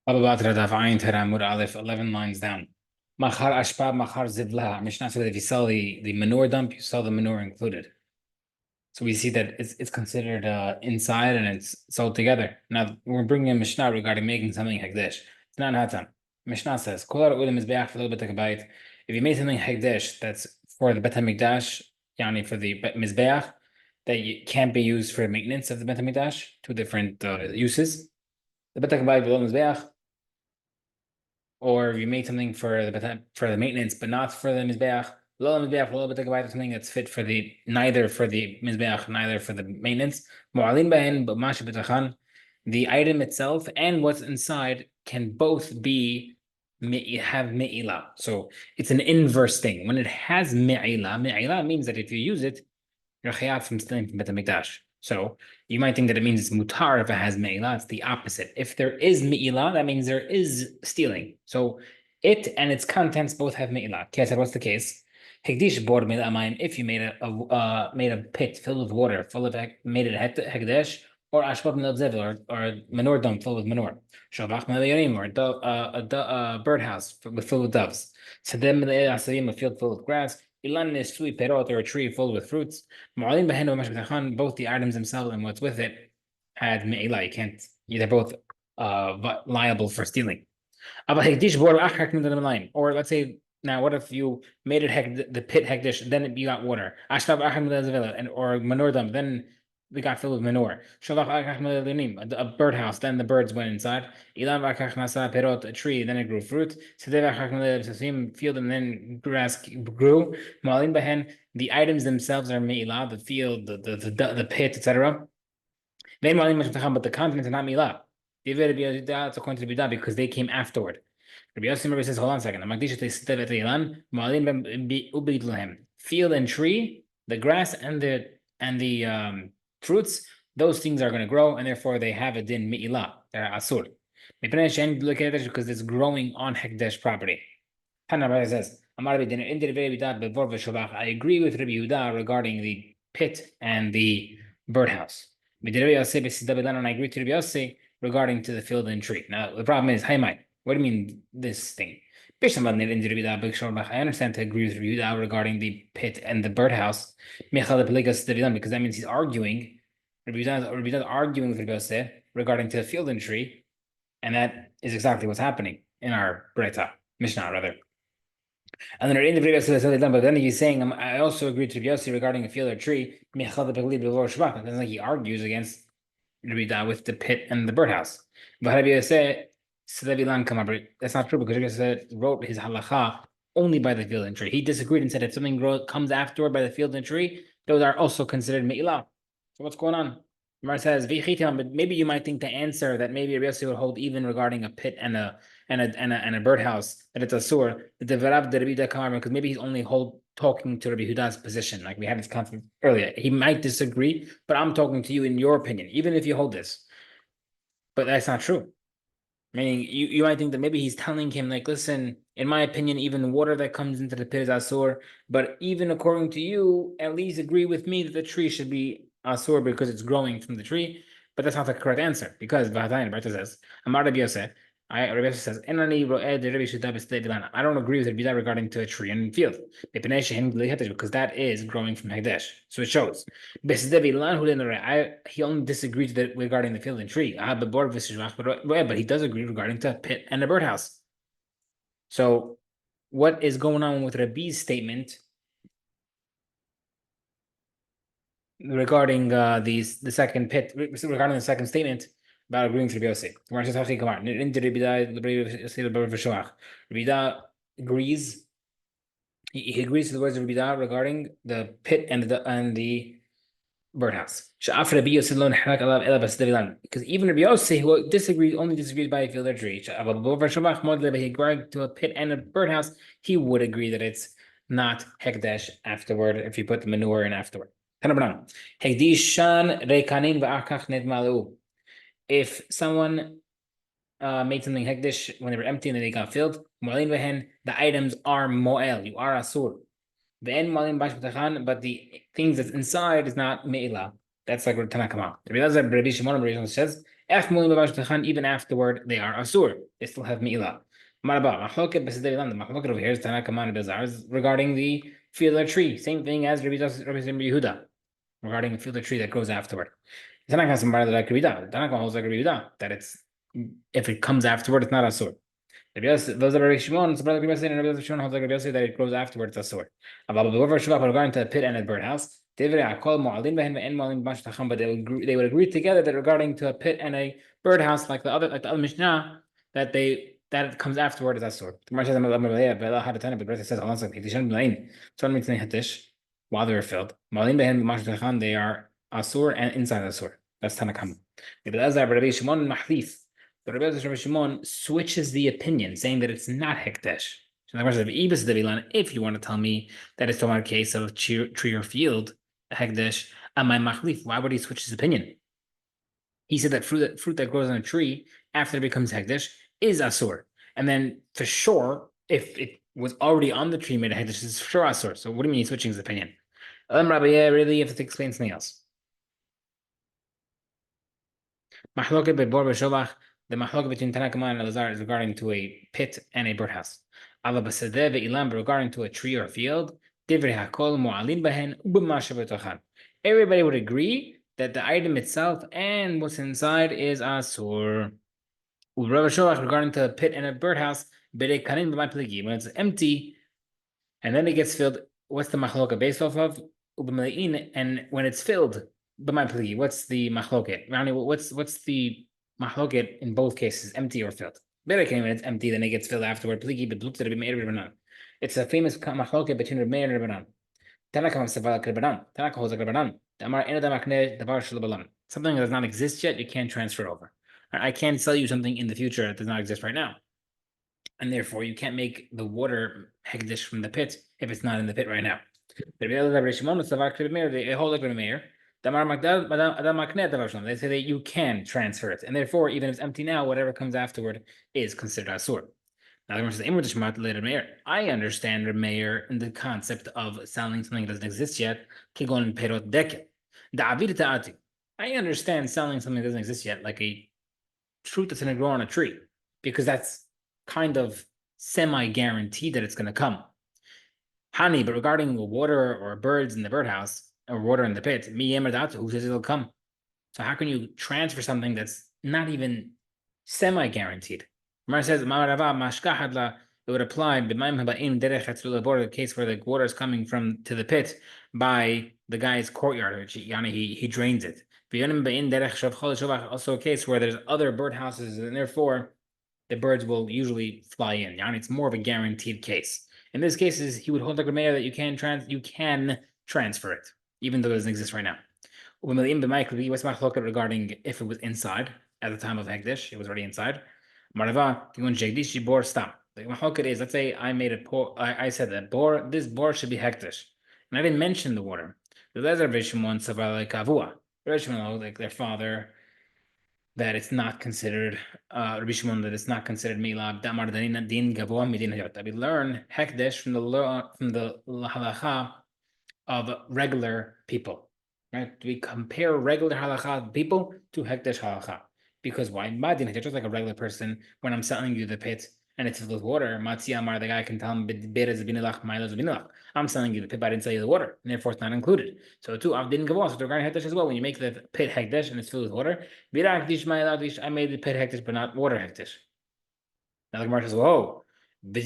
Batra Daf Amud Aleph, 11 lines down. Machar Ashpa, Machar Zivla. Mishnah said that if you sell the manure dump, you sell the manure included. So we see that it's considered inside and it's sold together. Now we're bringing a Mishnah regarding making something hekdesh. It's not hatam. Mishnah says, "Kol ha'ulim is be'ach v'lo b'tek habayit." If you made something hekdesh that's for the Bet Hamikdash, yani for the mizbeach, that can't be used for maintenance of the Bet Hamikdash, two different uses. The Bet Habayit v'lo mizbeach, or if you made something for the maintenance, but not for the mizbeach, lo mizbeach, lo b'tekabait, something that's fit for the neither for the mizbeach, neither for the maintenance. Mo'alin b'hen, but mash b'tachan, the item itself and what's inside can both be have me'ila. So it's an inverse thing. When it has me'ila means that if you use it, you're chayav from stealing from Bet HaMikdash. So you might think that it means it's mutar if it has me'ilah. It's the opposite. If there is me'ilah, that means there is stealing. So it and its contents both have me'ilah. Okay, I said, what's the case? Hekdish bor me'amayim. If you made a pit filled with water, made it hekdesh, or ashbab zevel, or manure dump filled with manure. Shavach me'ayonim, or a birdhouse filled with doves. Sedem me'asadim, a field filled with grass. Ilan is sweet perot, or a tree filled with fruits. Both the items themselves and what's with it had me'ila. You can't, they're both liable for stealing. Or let's say, now what if you made it the pit hekdish, then you got water. And or manure dump, then we got filled with manure. A birdhouse, then the birds went inside. A tree, then it grew fruit. Field, and then grass grew. The items themselves are me'ilah, the field, the pit, etc. But the contents are not me'ilah. It's according to the bidah because they came afterward. Rabbi Yossi says, hold on a second. Field and tree, the grass and the fruits, those things are going to grow, and therefore they have a din mi'ilah. They're asur. Because it's growing on Hekdesh property. Rabbi says, I agree with Rabbi Yehuda regarding the pit and the birdhouse. And I agree to Rabbi Yossi regarding to the field and tree. Now, the problem is, what do you mean this thing? I understand to agree with Rabbi Yehuda regarding the pit and the birdhouse, because that means he's arguing. Rabbi Yehuda is arguing with Rabbi Yossi regarding to the field and tree, and that is exactly what's happening in our Breta, Mishnah rather. And then but then he's saying, I also agree to Rabbi Yossi regarding a field or tree. And then he argues against Rabbi Yehuda with the pit and the birdhouse. But Rabbi Yossi, that's not true because Rabbi Yossi wrote his halacha only by the field and tree. He disagreed and said if something comes afterward by the field and tree, those are also considered me'ilah. So what's going on? Gemara says, but maybe you might think the answer that maybe Rabbi Yossi would hold even regarding a pit and a birdhouse that it's a sur, because maybe he's only talking to Rabbi Huda's position, like we had this concept earlier. He might disagree, but I'm talking to you in your opinion, even if you hold this. But that's not true. Meaning, you might think that maybe he's telling him, like, listen, in my opinion, even water that comes into the pit is asur, but even according to you, at least agree with me that the tree should be asur because it's growing from the tree. But that's not the correct answer, because Vahadayin, Berta says, Amar Rabbi Yosef, Rabbi Yosef says, I don't agree with Rabbi Yehuda regarding to a tree and field, because that is growing from Hekdesh. So it shows. He only disagrees regarding the field and tree. But he does agree regarding to a pit and a birdhouse. So what is going on with Rabbi's statement regarding the second pit, regarding the second statement about agreeing to Rabbi Yossi? Rabbi agrees. He agrees to the words of Rabbi regarding the pit and the birdhouse. Because even Rabbi Yossi, who only disagrees by a field or tree, he agreed to a pit and a birdhouse, he would agree that it's not hekdesh afterward if you put the manure in afterward. If someone made something hekdesh when they were empty and then they got filled, the items are mo'el, you are asur. But the things that's inside is not me'ilah. That's like Tanakama. Rabbi Shimon says, Even afterward, they are asur. They still have mi'ilah. The machloket over here is Tanakh and Bezar regarding the field or tree. Same thing as Rabbi Yehuda regarding the field or tree that grows afterward. Tanakh has some like Rabbi Yehuda. Tanakh holds like Rabbi Yehuda that it's if it comes afterward, it's not asur. Those are Rabbi Shimon. So Rabbi Shimon holds like Rabbi Yossi that it grows afterwards. Asur. Regarding to a pit and a birdhouse, but they would agree together that regarding to a pit and a birdhouse, like the other Mishnah, that it comes afterward is asur. The Gemara says, while they're filled, they are asur and inside asur. That's Tanakh. But Rabbi Shimon switches the opinion, saying that it's not hekdesh. So the question of if you want to tell me that it's talking about a case of tree or field, hekdesh, am I machlif? Why would he switch his opinion? He said that fruit that grows on a tree after it becomes hekdesh is asur, and then for sure, if it was already on the tree made a hekdesh, it's for sure asur. So what do you mean he's switching his opinion? Really, you have to explain something else. Mahloket bebor b'sholach. The mahlok between Tanakh and Elazar is regarding to a pit and a birdhouse. Allah b'sadeh ve'ilam regarding to a tree or a field. Divrei hakol mu'alin behen u'b'masha b'tochan. Everybody would agree that the item itself and what's inside is asur. Regarding to a pit and a birdhouse, when it's empty and then it gets filled, what's the machloka based off of? And when it's filled, what's the machloket? What's the mahloket in both cases, empty or filled? When it's empty, then it gets filled afterward. It's a famous mahloket between Rabbi Meir and Rabbanan. Tanakh holds like Rabbanan. Something that does not exist yet, you can't transfer over. I can't sell you something in the future that does not exist right now. And therefore, you can't make the water hekdesh from the pit if it's not in the pit right now. They hold like Rabbi Meir. They say that you can transfer it, and therefore, even if it's empty now, whatever comes afterward is considered asur. Now, the says, I understand Rabbi Meir in the concept of selling something that doesn't exist yet. I understand selling something that doesn't exist yet, like a fruit that's going to grow on a tree, because that's kind of semi-guaranteed that it's going to come. Hani, but regarding water or birds in the birdhouse, or water in the pit, who says it'll come? So how can you transfer something that's not even semi-guaranteed? Mar says, it would apply the case where the water is coming from to the pit by the guy's courtyard, which he drains it. Also a case where there's other birdhouses, and therefore the birds will usually fly in. It's more of a guaranteed case. In this case, he would hold like a mayor that you can transfer it, even though it doesn't exist right now. What's machloket regarding if it was inside at the time of hekdesh? It was already inside. Marava, stop. The machloket is, let's say I made a pour. I said that this bor should be hekdesh, and I didn't mention the water. The Lezer Vishimon Savala Kavua. Vishimon, like their father, that it's not considered Rabbi Shimon, that it's not considered milab damar din gavoa midin hayot. We learn hekdesh from the halacha of regular people, right? We compare regular halacha people to hekdesh halacha because why? Madin hayot, just like a regular person. When I'm selling you the pit and it's filled with water, matzi amar, the guy can tell him I'm selling you the pit, but I didn't sell you the water, and therefore it's not included. So too, I didn't go. So regarding hekdesh as well, when you make the pit hekdesh and it's filled with water, I made the pit hekdesh, but not water hekdesh. Now the Gemara says, "Whoa, what do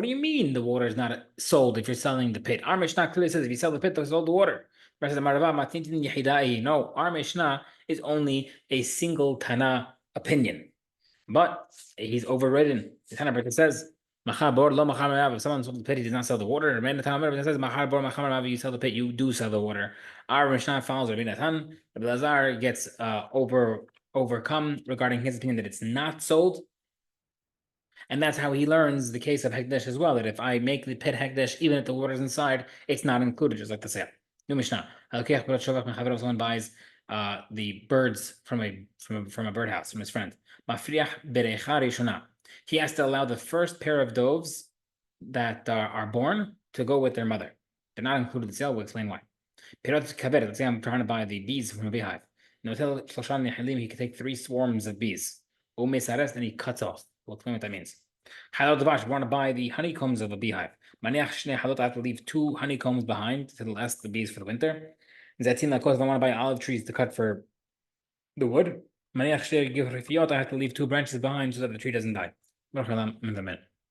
you mean the water is not sold if you're selling the pit? Our Mishnah clearly says if you sell the pit, sold the water." No, our Mishnah is only a single Tana opinion, but he's overridden. The Tana says, if someone sold the pit, he does not sell the water. It says, you sell the pit, you do sell the water. Our Mishnah follows Rabbi Natan. Rabbi Lazar gets overcome regarding his opinion that it's not sold. And that's how he learns the case of Hekdesh as well, that if I make the pit Hekdesh, even if the water's inside, it's not included, just like the sale. New Mishnah. Someone buys the birds from a birdhouse, from his friend. He has to allow the first pair of doves that are born to go with their mother. They're not included in the sale. We'll explain why. Let's say I'm trying to buy the bees from a beehive. Notel Shoshan Nehilim, he could take 3 swarms of bees. Umesares, and he cuts off. We'll explain what that means. Halal Davash, we want to buy the honeycombs of a beehive. Maniach Shnei Halot, I have to leave 2 honeycombs behind to last the bees for the winter. Zatin Lakos, I want to buy olive trees to cut for the wood. Maniach Shnei Gifrifiot, I have to leave 2 branches behind so that the tree doesn't die.